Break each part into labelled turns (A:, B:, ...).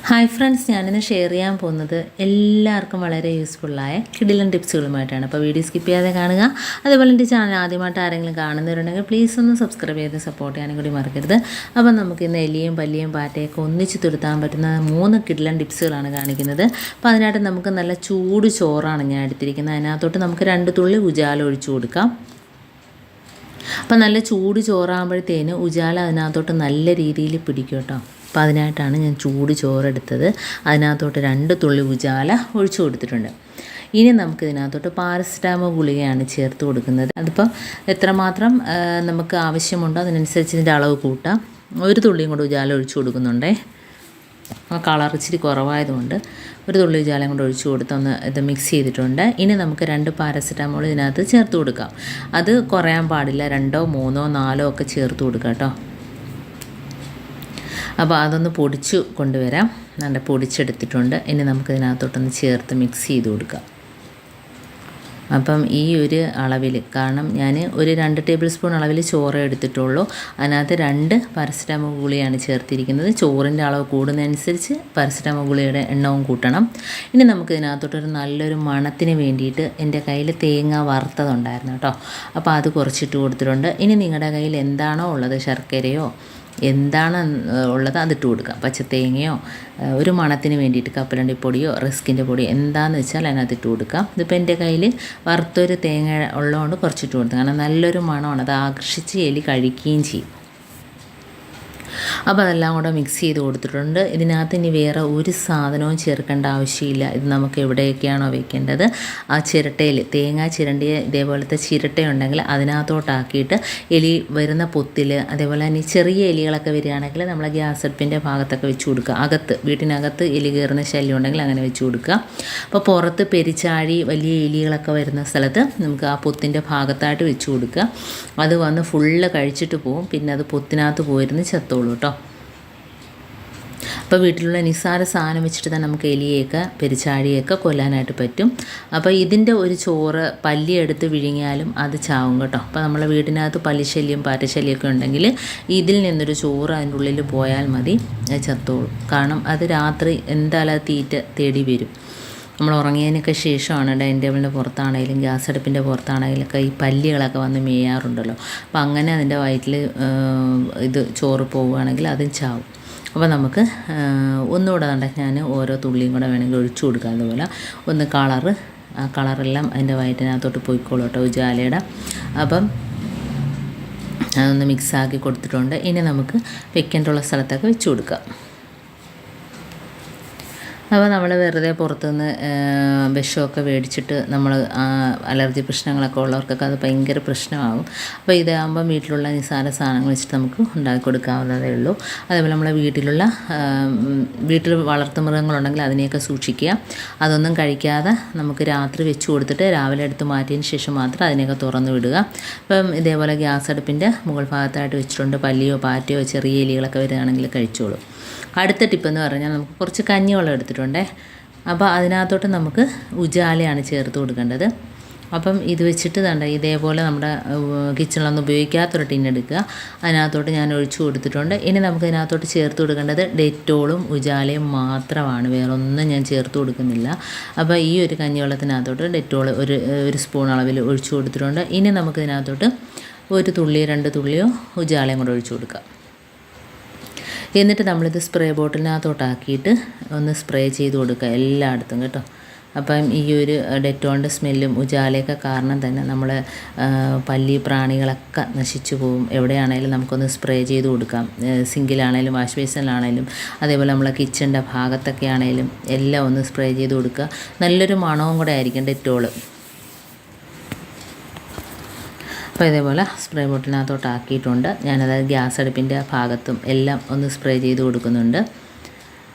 A: Hi friends, ഞാനിന്ന് share ചെയ്യാൻ പോകുന്നത് എല്ലാവർക്കും വളരെ യൂസ്ഫുള്ളായ കിടിലൻ ടിപ്സുകളുമായിട്ടാണ്. അപ്പോൾ വീഡിയോ സ്കിപ്പ് ചെയ്യാതെ കാണുക. അതുപോലെ എൻ്റെ ചാനൽ ആദ്യമായിട്ട് ആരെങ്കിലും കാണുന്നവരുണ്ടെങ്കിൽ പ്ലീസ് ഒന്ന് സബ്സ്ക്രൈബ് ചെയ്ത് സപ്പോർട്ട് ചെയ്യാനും കൂടി മറക്കരുത്. അപ്പോൾ നമുക്ക് ഇന്ന് എലിയും പല്ലിയും പാറ്റയൊക്കെ ഒന്നിച്ച് തുരുത്താൻ പറ്റുന്ന 3 കിടിലൻ ടിപ്സുകളാണ് കാണിക്കുന്നത്. അപ്പോൾ അതിനായിട്ട് നമുക്ക് നല്ല ചൂട് ചോറാണ് ഞാൻ എടുത്തിരിക്കുന്നത്. അതിനകത്തോട്ട് നമുക്ക് 2 തുള്ളി ഉജാല ഒഴിച്ചു കൊടുക്കാം. അപ്പോൾ നല്ല ചൂട് ചോറാകുമ്പോഴത്തേന് ഉജാല അതിനകത്തോട്ട് നല്ല രീതിയിൽ പിടിക്കും കേട്ടോ. അപ്പോൾ അതിനായിട്ടാണ് ഞാൻ ചൂട് ചോറെടുത്തത്. അതിനകത്തോട്ട് 2 തുള്ളി ഉജാല ഒഴിച്ചു കൊടുത്തിട്ടുണ്ട്. ഇനി നമുക്ക് ഇതിനകത്തോട്ട് പാരസെറ്റാമോൾ ഗുളികയാണ് ചേർത്ത് കൊടുക്കുന്നത്. അതിപ്പോൾ എത്രമാത്രം നമുക്ക് ആവശ്യമുണ്ടോ അതിനനുസരിച്ച് ഇതിൻ്റെ അളവ് കൂട്ടാം. 1 തുള്ളിയും കൂടെ ഉജാല ഒഴിച്ചു കൊടുക്കുന്നുണ്ടേ. ആ കളർ ഇച്ചിരി കുറവായതുകൊണ്ട് 1 തുള്ളി ഉജാലയും കൂടെ ഒഴിച്ചു കൊടുത്ത് ഒന്ന് ഇത് മിക്സ് ചെയ്തിട്ടുണ്ട്. ഇനി നമുക്ക് 2 പാരസെറ്റാമോൾ ഇതിനകത്ത് ചേർത്ത് കൊടുക്കാം. അത് കുറയാൻ പാടില്ല. 2, 3, 4 ഒക്കെ ചേർത്ത് കൊടുക്കാം കേട്ടോ. അപ്പോൾ അതൊന്ന് പൊടിച്ച് കൊണ്ടുവരാം. നല്ല പൊടിച്ചെടുത്തിട്ടുണ്ട്. ഇനി നമുക്കിതിനകത്തോട്ടൊന്ന് ചേർത്ത് മിക്സ് ചെയ്ത് കൊടുക്കാം. അപ്പം ഈ ഒരു അളവിൽ, കാരണം ഞാൻ ഒരു 2 ടേബിൾ സ്പൂൺ അളവിൽ ചോറ് എടുത്തിട്ടുള്ളൂ. അതിനകത്ത് 2 പാരസെറ്റാമോൾ ഗുളികയാണ് ചേർത്തിരിക്കുന്നത്. ചോറിൻ്റെ അളവ് കൂടുന്നതനുസരിച്ച് പാരസെറ്റാമോൾ ഗുളികയുടെ എണ്ണവും കൂട്ടണം. ഇനി നമുക്ക് ഇതിനകത്തോട്ടൊരു നല്ലൊരു മണത്തിന് വേണ്ടിയിട്ട് എൻ്റെ കയ്യിൽ തേങ്ങ വറുത്തതുണ്ടായിരുന്നു കേട്ടോ. അപ്പോൾ അത് കുറച്ചിട്ട് കൊടുത്തിട്ടുണ്ട്. ഇനി നിങ്ങളുടെ കയ്യിൽ എന്താണോ ഉള്ളത്, ശർക്കരയോ എന്താണ് ഉള്ളത് അതിട്ട് കൊടുക്കുക. പച്ചത്തേങ്ങയോ ഒരു മണത്തിന് വേണ്ടിയിട്ട് കപ്പലണ്ടിപ്പൊടിയോ റസ്കിൻ്റെ പൊടിയോ എന്താണെന്ന് വെച്ചാൽ അതിനകത്ത് ഇട്ട് കൊടുക്കാം. ഇതിപ്പോൾ എൻ്റെ കയ്യിൽ വറുത്തൊരു തേങ്ങ ഉള്ളതുകൊണ്ട് കുറച്ചിട്ട് കൊടുത്തു. കാരണം നല്ലൊരു മണമാണ്, അത് ആകർഷിച്ച് എലി കഴിക്കുകയും ചെയ്യും. അപ്പോൾ അതെല്ലാം കൂടെ മിക്സ് ചെയ്ത് കൊടുത്തിട്ടുണ്ട്. ഇതിനകത്ത് ഇനി വേറെ ഒരു സാധനവും ചേർക്കേണ്ട ആവശ്യമില്ല. ഇത് നമുക്ക് എവിടെയൊക്കെയാണോ വെക്കേണ്ടത് ആ ചിരട്ടയിൽ, തേങ്ങ ചിരണ്ടിയ ഇതേപോലത്തെ ചിരട്ടയുണ്ടെങ്കിൽ അതിനകത്തോട്ടാക്കിയിട്ട് എലി വരുന്ന പൊത്തിൽ, അതേപോലെ തന്നെ ചെറിയ എലികളൊക്കെ വരികയാണെങ്കിൽ നമ്മൾ ഗ്യാസ് അടുപ്പിൻ്റെ ഭാഗത്തൊക്കെ വെച്ച് കൊടുക്കുക. വീട്ടിനകത്ത് എലി കയറുന്ന ശല്യം ഉണ്ടെങ്കിൽ അങ്ങനെ വെച്ച് കൊടുക്കുക. അപ്പോൾ പുറത്ത് പെരിച്ചാഴി വലിയ എലികളൊക്കെ വരുന്ന സ്ഥലത്ത് നമുക്ക് ആ പൊത്തിൻ്റെ ഭാഗത്തായിട്ട് വെച്ച് കൊടുക്കുക. അത് വന്ന് ഫുള്ള് കഴിച്ചിട്ട് പോകും. പിന്നെ അത് പൊത്തിനകത്ത് പോയിരുന്ന് ചത്തോളൂ കേട്ടോ. അപ്പോൾ വീട്ടിലുള്ള നിസ്സാര സാധനം വെച്ചിട്ട് തന്നെ നമുക്ക് എലിയെയൊക്കെ പെരിച്ചാഴിയൊക്കെ കൊല്ലാനായിട്ട് പറ്റും. അപ്പോൾ ഇതിൻ്റെ ഒരു ചോറ് പല്ലി എടുത്ത് വിഴുങ്ങിയാലും അത് ചാവും കേട്ടോ. അപ്പോൾ നമ്മളെ വീടിനകത്ത് പല്ലിശല്യം പാറ്റശല്യമൊക്കെ ഉണ്ടെങ്കിൽ ഇതിൽ നിന്നൊരു ചോറ് അതിൻ്റെ ഉള്ളിൽ പോയാൽ മതി, ചത്തോളും. കാരണം അത് രാത്രി എന്തായാലും അത് തീറ്റ തേടി വരും. നമ്മൾ ഉറങ്ങിയതിനൊക്കെ ശേഷമാണ് ഡൈനിങ് ടേബിളിൻ്റെ പുറത്താണെങ്കിലും ഗ്യാസ് അടുപ്പിൻ്റെ പുറത്താണെങ്കിലൊക്കെ ഈ പല്ലികളൊക്കെ വന്ന് മേയാറുണ്ടല്ലോ. അപ്പോൾ അങ്ങനെ അതിൻ്റെ വയറ്റിൽ ഇത് ചോറ് പോവുകയാണെങ്കിൽ അതും ചാവും. അപ്പോൾ നമുക്ക് ഒന്നുകൂടെ ഞാൻ ഓരോ തുള്ളിയും കൂടെ വേണമെങ്കിൽ ഒഴിച്ചു കൊടുക്കാം. അതുപോലെ ഒന്ന് ആ കളറെല്ലാം അതിൻ്റെ വയറ്റിനകത്തോട്ട് പോയിക്കോളൂ കേട്ടോ ഉജാലയുടെ. അപ്പം അതൊന്ന് മിക്സാക്കി കൊടുത്തിട്ടുണ്ട്. ഇനി നമുക്ക് വെക്കേണ്ടുള്ള സ്ഥലത്തൊക്കെ വെച്ച് കൊടുക്കാം. അപ്പോൾ നമ്മൾ വെറുതെ പുറത്തുനിന്ന് വിഷമൊക്കെ മേടിച്ചിട്ട് നമ്മൾ അലർജി പ്രശ്നങ്ങളൊക്കെ ഉള്ളവർക്കൊക്കെ അത് ഭയങ്കര പ്രശ്നമാകും. അപ്പോൾ ഇതാകുമ്പോൾ വീട്ടിലുള്ള നിസ്സാര സാധനങ്ങൾ വെച്ചിട്ട് നമുക്ക് ഉണ്ടാക്കി കൊടുക്കാവുന്നതേ ഉള്ളൂ. അതേപോലെ നമ്മളെ വീട്ടിൽ വളർത്തുമൃഗങ്ങളുണ്ടെങ്കിൽ അതിനെയൊക്കെ സൂക്ഷിക്കുക. അതൊന്നും കഴിക്കാതെ നമുക്ക് രാത്രി വെച്ച് കൊടുത്തിട്ട് രാവിലെ എടുത്ത് മാറ്റിയതിന് ശേഷം മാത്രം അതിനെയൊക്കെ തുറന്ന് വിടുക. അപ്പം ഇതേപോലെ ഗ്യാസ് അടുപ്പിൻ്റെ മുകൾ ഭാഗത്തായിട്ട് വെച്ചിട്ടുണ്ട്. പല്ലിയോ പാറ്റയോ ചെറിയ എലികളൊക്കെ വരികയാണെങ്കിൽ കഴിച്ചോളൂ. അടുത്ത ടിപ്പെന്ന് പറഞ്ഞാൽ നമുക്ക് കുറച്ച് കഞ്ഞിവെള്ളം എടുത്തിട്ടുണ്ടേ. അപ്പോൾ അതിനകത്തോട്ട് നമുക്ക് ഉജാലയാണ് ചേർത്ത് കൊടുക്കേണ്ടത്. അപ്പം ഇത് വെച്ചിട്ട് ഇതേപോലെ നമ്മുടെ കിച്ചണിലൊന്നും ഉപയോഗിക്കാത്തൊരു ടിന്നെടുക്കുക. അതിനകത്തോട്ട് ഞാൻ ഒഴിച്ചു കൊടുത്തിട്ടുണ്ട്. ഇനി നമുക്ക് ഇതിനകത്തോട്ട് ചേർത്ത് കൊടുക്കേണ്ടത് ഡെറ്റോളും ഉജാലയും മാത്രമാണ്, വേറൊന്നും ഞാൻ ചേർത്ത് കൊടുക്കുന്നില്ല. അപ്പോൾ ഈ ഒരു കഞ്ഞിവെള്ളത്തിനകത്തോട്ട് ഡെറ്റോൾ ഒരു സ്പൂൺ അളവിൽ ഒഴിച്ചു കൊടുത്തിട്ടുണ്ട്. ഇനി നമുക്കിതിനകത്തോട്ട് 1 തുള്ളിയോ 2 തുള്ളിയോ ഉജാലയും കൂടെ ഒഴിച്ചു കൊടുക്കാം. എന്നിട്ട് നമ്മളിത് സ്പ്രേ ബോട്ടിലിനകത്തോട്ടാക്കിയിട്ട് ഒന്ന് സ്പ്രേ ചെയ്ത് കൊടുക്കുക എല്ലായിടത്തും കേട്ടോ. അപ്പം ഈ ഒരു ഡെറ്റോളിൻ്റെ സ്മെല്ലും ഉജാലയൊക്കെ കാരണം തന്നെ നമ്മൾ പല്ലി പ്രാണികളൊക്കെ നശിച്ചു പോകും. എവിടെയാണെങ്കിലും നമുക്കൊന്ന് സ്പ്രേ ചെയ്ത് കൊടുക്കാം. സിങ്കിലാണേലും വാഷ് ബേസിനിലാണേലും അതേപോലെ നമ്മളെ കിച്ചണിൻ്റെ ഭാഗത്തൊക്കെ ആണെങ്കിലും എല്ലാം ഒന്ന് സ്പ്രേ ചെയ്ത് കൊടുക്കുക. നല്ലൊരു മണവും കൂടെ ആയിരിക്കും ഡെറ്റോൾ. അപ്പോൾ ഇതേപോലെ സ്പ്രേ ബോട്ടിലിനകത്തോട്ട് ആക്കിയിട്ടുണ്ട്. ഞാനത് ഗ്യാസ് അടുപ്പിൻ്റെ ഭാഗത്തും എല്ലാം ഒന്ന് സ്പ്രേ ചെയ്ത് കൊടുക്കുന്നുണ്ട്.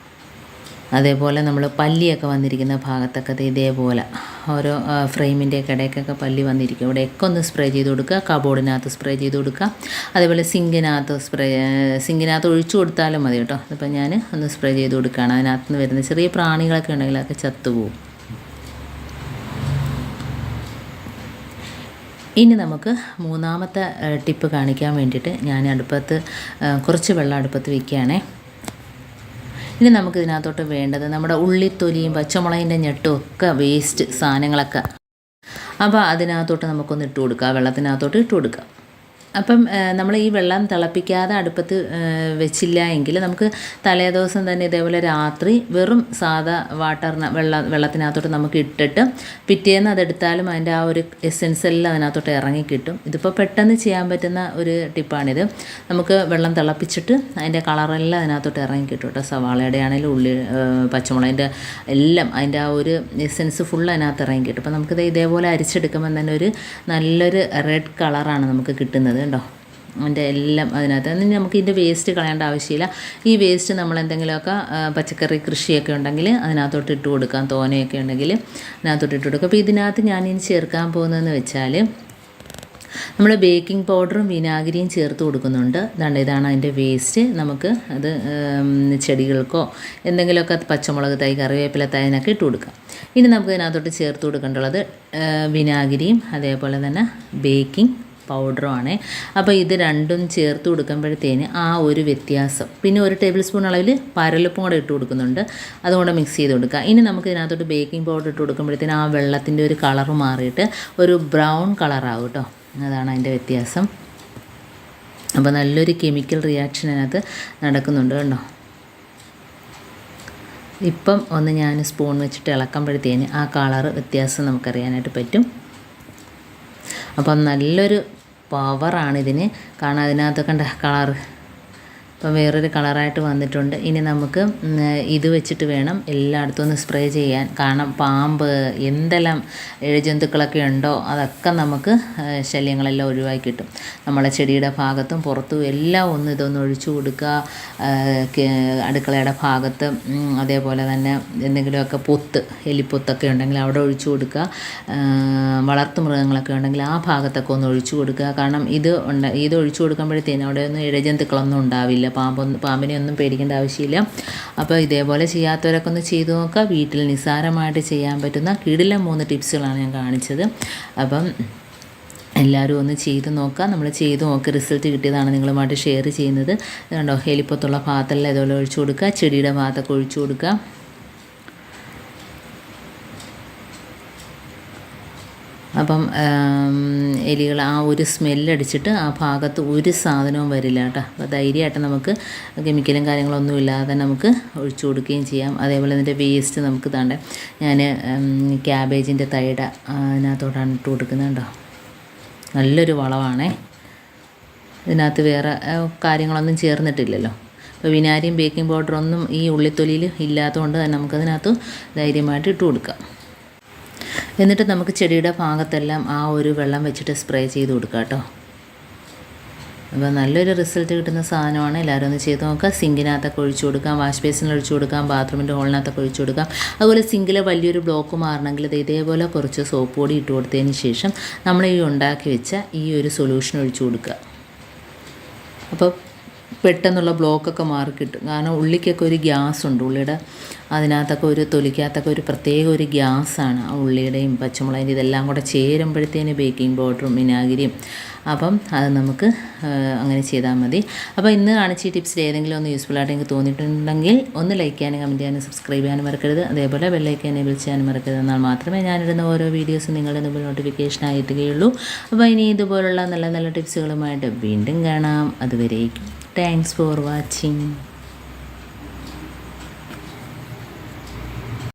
A: അതേപോലെ നമ്മൾ പല്ലിയൊക്കെ വന്നിരിക്കുന്ന ഭാഗത്തൊക്കെ ഇതേപോലെ ഓരോ ഫ്രെയിമിൻ്റെ ഇടയ്ക്കൊക്കെ പല്ലി വന്നിരിക്കും. ഇവിടെയൊക്കെ ഒന്ന് സ്പ്രേ ചെയ്ത് കൊടുക്കുക. കബോർഡിനകത്ത് സ്പ്രേ ചെയ്ത് കൊടുക്കുക. അതേപോലെ സിങ്കിനകത്ത് ഒഴിച്ചു കൊടുത്താലും മതി കേട്ടോ. അതിപ്പോൾ ഞാൻ ഒന്ന് സ്പ്രേ ചെയ്ത് കൊടുക്കുകയാണ്. അതിനകത്ത് നിന്ന് വരുന്ന ചെറിയ പ്രാണികളൊക്കെ ഉണ്ടെങ്കിൽ അതൊക്കെ ചത്തുപോകും. ഇനി നമുക്ക് മൂന്നാമത്തെ ടിപ്പ് കാണിക്കാൻ വേണ്ടിയിട്ട് ഞാൻ കുറച്ച് വെള്ളം അടുപ്പത്ത് വയ്ക്കുകയാണേ. ഇനി നമുക്ക് ഇതിനകത്തോട്ട് വേണ്ടത് നമ്മുടെ ഉള്ളിത്തൊലിയും പച്ചമുളകിൻ്റെ ഞെട്ടും ഒക്കെ വേസ്റ്റ് സാധനങ്ങളൊക്കെ, അപ്പോൾ അതിനകത്തോട്ട് നമുക്കൊന്ന് ഇട്ട് കൊടുക്കാം, വെള്ളത്തിനകത്തോട്ട് ഇട്ട് കൊടുക്കാം. അപ്പം നമ്മൾ ഈ വെള്ളം തിളപ്പിക്കാതെ അടുപ്പത്ത് വെച്ചില്ല എങ്കിൽ നമുക്ക് തലേദിവസം തന്നെ ഇതേപോലെ രാത്രി വെറും സാദാ വെള്ളത്തിനകത്തോട്ട് നമുക്ക് ഇട്ടിട്ട് പിറ്റേന്ന് അതെടുത്താലും അതിൻ്റെ ആ ഒരു എസെൻസ് എല്ലാം അതിനകത്തോട്ട് ഇറങ്ങി കിട്ടും. ഇതിപ്പോൾ പെട്ടെന്ന് ചെയ്യാൻ പറ്റുന്ന ഒരു ടിപ്പാണിത്. നമുക്ക് വെള്ളം തിളപ്പിച്ചിട്ട് അതിൻ്റെ കളറെല്ലാം അതിനകത്തോട്ട് ഇറങ്ങി കിട്ടും കേട്ടോ. സവാളയുടെ ആണെങ്കിലും ഉള്ളി പച്ചമുളകിൻ്റെ എല്ലാം അതിൻ്റെ ആ ഒരു എസെൻസ് ഫുൾ അതിനകത്ത് ഇറങ്ങി കിട്ടും. അപ്പോൾ നമുക്കിത് ഇതേപോലെ അരിച്ചെടുക്കുമ്പോൾ തന്നെ ഒരു നല്ലൊരു റെഡ് കളറാണ് നമുക്ക് കിട്ടുന്നത് കേട്ടോ. അതിൻ്റെ എല്ലാം അതിനകത്ത് എന്നിട്ട് നമുക്ക് ഇതിൻ്റെ വേസ്റ്റ് കളയേണ്ട ആവശ്യമില്ല. ഈ വേസ്റ്റ് നമ്മൾ എന്തെങ്കിലുമൊക്കെ പച്ചക്കറി കൃഷിയൊക്കെ ഉണ്ടെങ്കിൽ അതിനകത്തോട്ട് ഇട്ട് കൊടുക്കാം, തോനയൊക്കെ ഉണ്ടെങ്കിൽ അതിനകത്തോട്ട് ഇട്ട് കൊടുക്കാം. അപ്പോൾ ഇതിനകത്ത് ഞാനിനി ചേർക്കാൻ പോകുന്നതെന്ന് വെച്ചാൽ നമ്മൾ ബേക്കിംഗ് പൗഡറും വിനാഗിരിയും ചേർത്ത് കൊടുക്കുന്നുണ്ട്. ഇതാണ് അതിൻ്റെ വേസ്റ്റ്. നമുക്ക് അത് ചെടികൾക്കോ എന്തെങ്കിലുമൊക്കെ പച്ചമുളക് തൈ, കറിവേപ്പില തൈ എന്നൊക്കെ ഇട്ട് കൊടുക്കാം. ഇനി നമുക്ക് ഇതിനകത്തോട്ട് ചേർത്ത് കൊടുക്കേണ്ടുള്ളത് വിനാഗിരിയും അതേപോലെ തന്നെ ബേക്കിംഗ് പൗഡറുമാണ്. അപ്പോൾ ഇത് രണ്ടും ചേർത്ത് കൊടുക്കുമ്പോഴത്തേന് ആ ഒരു വ്യത്യാസം, പിന്നെ 1 ടേബിൾ സ്പൂൺ അളവിൽ പരലുപ്പും കൂടെ ഇട്ട് കൊടുക്കുന്നുണ്ട്, അതുകൊണ്ട് മിക്സ് ചെയ്ത് കൊടുക്കുക. ഇനി നമുക്ക് ഇതിനകത്തോട്ട് ബേക്കിംഗ് പൗഡർ ഇട്ട് കൊടുക്കുമ്പോഴത്തേന് ആ വെള്ളത്തിൻ്റെ ഒരു കളറ് മാറിയിട്ട് ഒരു ബ്രൗൺ കളറാകും കേട്ടോ. അതാണ് അതിൻ്റെ വ്യത്യാസം. അപ്പോൾ നല്ലൊരു കെമിക്കൽ റിയാക്ഷൻ അതിനകത്ത് നടക്കുന്നുണ്ട് കേട്ടോ. ഇപ്പം ഒന്ന് ഞാൻ സ്പൂൺ വെച്ചിട്ട് ഇളക്കുമ്പോഴത്തേന് ആ കളറ് വ്യത്യാസം നമുക്കറിയാനായിട്ട് പറ്റും. അപ്പം നല്ലൊരു പവറാണിതിന്. കാരണം അതിനകത്ത് കണ്ട കളറ് ഇപ്പം വേറൊരു കളറായിട്ട് വന്നിട്ടുണ്ട്. ഇനി നമുക്ക് ഇത് വെച്ചിട്ട് വേണം എല്ലായിടത്തും ഒന്ന് സ്പ്രേ ചെയ്യാൻ. കാരണം പാമ്പ് എന്തെല്ലാം ഇഴജന്തുക്കളൊക്കെ ഉണ്ടോ അതൊക്കെ നമുക്ക് ശല്യങ്ങളെല്ലാം ഒഴിവാക്കി കിട്ടും. നമ്മളെ ചെടിയുടെ ഭാഗത്തും പുറത്തും എല്ലാം ഒന്ന് ഇതൊന്ന് ഒഴിച്ചു കൊടുക്കുക. അടുക്കളയുടെ ഭാഗത്ത് അതേപോലെ തന്നെ എന്തെങ്കിലുമൊക്കെ എലിപ്പൊത്തൊക്കെ ഉണ്ടെങ്കിൽ അവിടെ ഒഴിച്ചു കൊടുക്കുക. വളർത്തു മൃഗങ്ങളൊക്കെ ഉണ്ടെങ്കിൽ ആ ഭാഗത്തൊക്കെ ഒന്ന് ഒഴിച്ചു കൊടുക്കുക. കാരണം ഇത് ഒഴിച്ചു കൊടുക്കുമ്പോഴത്തേനും അവിടെ ഒന്നും ഇഴജന്തുക്കളൊന്നും ഉണ്ടാവില്ല, പാമ്പിനെ ഒന്നും പേടിക്കേണ്ട ആവശ്യമില്ല. അപ്പോൾ ഇതേപോലെ ചെയ്യാത്തവരൊക്കെ ഒന്ന് ചെയ്തു നോക്കുക. വീട്ടിൽ നിസ്സാരമായിട്ട് ചെയ്യാൻ പറ്റുന്ന കിടിലം 3 ടിപ്സുകളാണ് ഞാൻ കാണിച്ചത്. അപ്പം എല്ലാവരും ഒന്ന് ചെയ്ത് നോക്കുക. നമ്മൾ ചെയ്ത് നോക്കി റിസൾട്ട് കിട്ടിയതാണ് നിങ്ങളുമായിട്ട് ഷെയർ ചെയ്യുന്നത്. കണ്ടോ, എലിപ്പത്തുള്ള ഭാഗത്തെല്ലാം ഇതുപോലെ ഒഴിച്ചു കൊടുക്കുക, ചെടിയുടെ ഭാഗത്തൊക്കെ ഒഴിച്ചു കൊടുക്കുക. അപ്പം എലികൾ ആ ഒരു സ്മെല്ലടിച്ചിട്ട് ആ ഭാഗത്ത് ഒരു സാധനവും വരില്ല കേട്ടോ. അപ്പോൾ ധൈര്യമായിട്ട് നമുക്ക് കെമിക്കലും കാര്യങ്ങളൊന്നും ഇല്ലാതെ നമുക്ക് ഒഴിച്ചു കൊടുക്കുകയും ചെയ്യാം. അതേപോലെ ഇതിൻ്റെ വേസ്റ്റ് നമുക്ക് താണ്ടെ ഞാൻ ക്യാബേജിൻ്റെ തൈയുടെ അതിനകത്തോട്ടാണ് ഇട്ട് കൊടുക്കുന്നത് കേട്ടോ. നല്ലൊരു വളമാണേ. ഇതിനകത്ത് വേറെ കാര്യങ്ങളൊന്നും ചേർന്നിട്ടില്ലല്ലോ. അപ്പോൾ വിനാരിയും ബേക്കിംഗ് പൗഡറൊന്നും ഈ ഉള്ളിത്തൊലിയിൽ ഇല്ലാത്തതുകൊണ്ട് തന്നെ നമുക്കതിനകത്ത് ധൈര്യമായിട്ട് ഇട്ട് കൊടുക്കാം. എന്നിട്ട് നമുക്ക് ചെടിയുടെ ഭാഗത്തെല്ലാം ആ ഒരു വെള്ളം വെച്ചിട്ട് സ്പ്രേ ചെയ്ത് കൊടുക്കാം കേട്ടോ. അപ്പോൾ നല്ലൊരു റിസൾട്ട് കിട്ടുന്ന സാധനമാണ്. എല്ലാവരും ഒന്ന് ചെയ്ത് നോക്കുക. സിങ്കിനകത്തൊക്കെ ഒഴിച്ചു കൊടുക്കാം, വാഷ് ബേസിനിൽ ഒഴിച്ചു കൊടുക്കാം, ബാത്റൂമിൻ്റെ ഹോളിനകത്തൊക്കെ ഒഴിച്ചു കൊടുക്കാം. അതുപോലെ സിങ്കിലെ വലിയൊരു ബ്ലോക്ക് മാറണമെങ്കിൽ ഇതേപോലെ കുറച്ച് സോപ്പ് പൊടി ഇട്ട് കൊടുത്തതിന് ശേഷം നമ്മൾ ഈ ഉണ്ടാക്കി വെച്ച ഈ ഒരു സൊല്യൂഷൻ ഒഴിച്ചു കൊടുക്കുക. അപ്പോൾ പെട്ടെന്നുള്ള ബ്ലോക്കൊക്കെ മാറിക്കിട്ടും. കാരണം ഉള്ളിക്കൊക്കെ ഒരു ഗ്യാസ് ഉണ്ട്, ഉള്ളിയുടെ അതിനകത്തൊക്കെ ഒരു തൊലിക്കകത്തൊക്കെ ഒരു പ്രത്യേക ഒരു ഗ്യാസാണ്. ആ ഉള്ളിയുടെയും പച്ചമുളകിൻ്റെ ഇതെല്ലാം കൂടെ ചേരുമ്പോഴത്തേന് ബേക്കിംഗ് പൗഡറും വിനാഗിരിയും. അപ്പം അത് നമുക്ക് അങ്ങനെ ചെയ്താൽ മതി. അപ്പോൾ ഇന്ന് കാണിച്ച ഈ ടിപ്സിൽ ഏതെങ്കിലും ഒന്ന് യൂസ്ഫുൾ ആയിട്ട് എനിക്ക് തോന്നിയിട്ടുണ്ടെങ്കിൽ ഒന്ന് ലൈക്ക് ചെയ്യാനും കമൻറ്റ് ചെയ്യാനും സബ്സ്ക്രൈബ് ചെയ്യാനും മറക്കരുത്. അതേപോലെ ബെല്ലൈക്കൻ എനേബിൾ ചെയ്യാനും മറക്കരുത്. എന്നാൽ മാത്രമേ ഞാനിടുന്ന ഓരോ വീഡിയോസും നിങ്ങളുടെ മുമ്പിൽ നോട്ടിഫിക്കേഷനായി എത്തുകയുള്ളൂ. അപ്പോൾ ഇനി ഇതുപോലുള്ള നല്ല നല്ല ടിപ്സുകളുമായിട്ട് വീണ്ടും കാണാം. അതുവരേക്കും താങ്ക്സ് ഫോർ വാച്ചിങ്.